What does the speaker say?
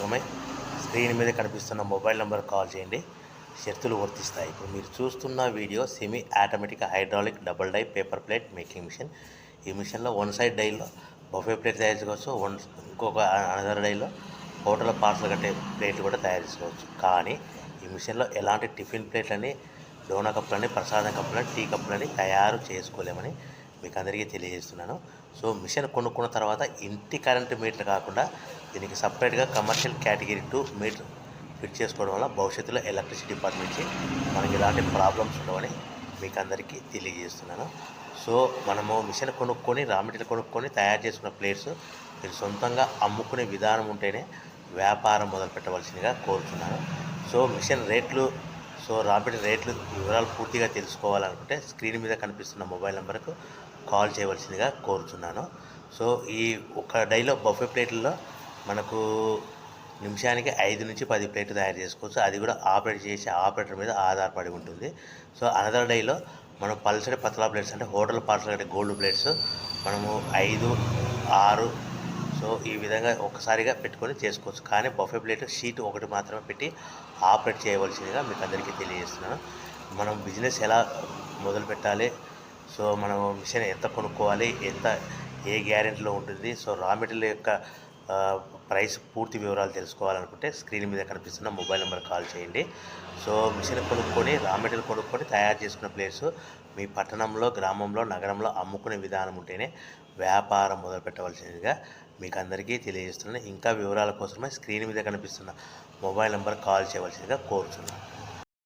కోసమై స్క్రీన్ మీద కనిపిస్తున్న మొబైల్ నెంబర్ కాల్ చేయండి. షరతులు వర్తిస్తాయి. ఇప్పుడు మీరు చూస్తున్న video semi automatic hydraulic double die paper plate making machine. ఈ మిషన్లో వన్ సైడ్ డైలో బఫే ప్లేట్ తయారు చేసుకోవచ్చు. ఇంకొక అనదర్ డైలో హోటల్ పార్సల్ కట్టే ప్లేట్లు కూడా తయారు చేసుకోవచ్చు. కానీ ఈ మిషన్లో ఎలాంటి టిఫిన్ ప్లేట్లని, డోనా కప్పులని, ప్రసాదం కప్పులని, టీ కప్పులని తయారు చేసుకోలేమని మీకు అందరికీ తెలియజేస్తున్నాను. సో మిషన్ కొనుక్కున్న తర్వాత ఇంటి కరెంటు మీటర్ కాకుండా దీనికి సపరేట్గా కమర్షియల్ కేటగిరీ 2 మీటర్ ఫిట్ చేసుకోవడం వల్ల భవిష్యత్తులో ఎలక్ట్రిసిటీ డిపార్ట్మెంట్ నుంచి మనకి ఎలాంటి ప్రాబ్లమ్స్ ఉండవని మీకు అందరికీ తెలియజేస్తున్నాను. సో మనము మిషన్ కొనుక్కొని రా మెటీరియల్ కొనుక్కొని తయారు చేసుకున్న ప్లేట్స్ మీరు సొంతంగా అమ్ముకునే విధానం ఉంటేనే వ్యాపారం మొదలు పెట్టవలసిందిగా కోరుతున్నాను. సో మిషన్ రేట్లు, రా మెటీరియల్ రేట్లు వివరాలు పూర్తిగా తెలుసుకోవాలనుకుంటే స్క్రీన్ మీద కనిపిస్తున్న మొబైల్ నెంబర్కు కాల్ చేయవలసిందిగా కోరుతున్నాను. సో ఈ ఒక డైలో బఫే ప్లేట్లలో మనకు నిమిషానికి 5 నుంచి 10 ప్లేట్లు తయారు చేసుకోవచ్చు. అది కూడా ఆపరేట్ చేసే ఆపరేటర్ మీద ఆధారపడి ఉంటుంది. సో అనదర్ డైలో మనం పల్సటి పతలా ప్లేట్స్ అంటే హోటల్ పార్సల్ అంటే గోల్డ్ ప్లేట్స్ మనము 5, 6 సో ఈ విధంగా ఒక్కసారిగా పెట్టుకొని చేసుకోవచ్చు. కానీ బఫే ప్లేట్ షీట్ ఒకటి మాత్రమే పెట్టి ఆపరేట్ చేయవలసిందిగా మీకు అందరికీ తెలియజేస్తున్నాను. మనం బిజినెస్ ఎలా మొదలు పెట్టాలి, సో మనం మిషన్ ఎంత కొనుక్కోవాలి, ఏ గ్యారెంటీలో ఉంటుంది, సో రా మెటీరియల్ యొక్క ప్రైస్ పూర్తి వివరాలు తెలుసుకోవాలనుకుంటే స్క్రీన్ మీద కనిపిస్తున్న మొబైల్ నెంబర్ కాల్ చేయండి. సో మిషన్ కొనుక్కొని రా మెటీరియల్ కొనుక్కొని తయారు చేసుకున్న ప్లేస్ మీ పట్టణంలో, గ్రామంలో, నగరంలో అమ్ముకునే విధానం ఉంటేనే వ్యాపారం మొదలు పెట్టవలసిందిగా మీకు అందరికీ తెలియజేస్తున్నాను. ఇంకా వివరాల కోసమే స్క్రీన్ మీద కనిపిస్తున్న మొబైల్ నెంబర్ కాల్ చేయవలసిందిగా కోరుతున్నాను.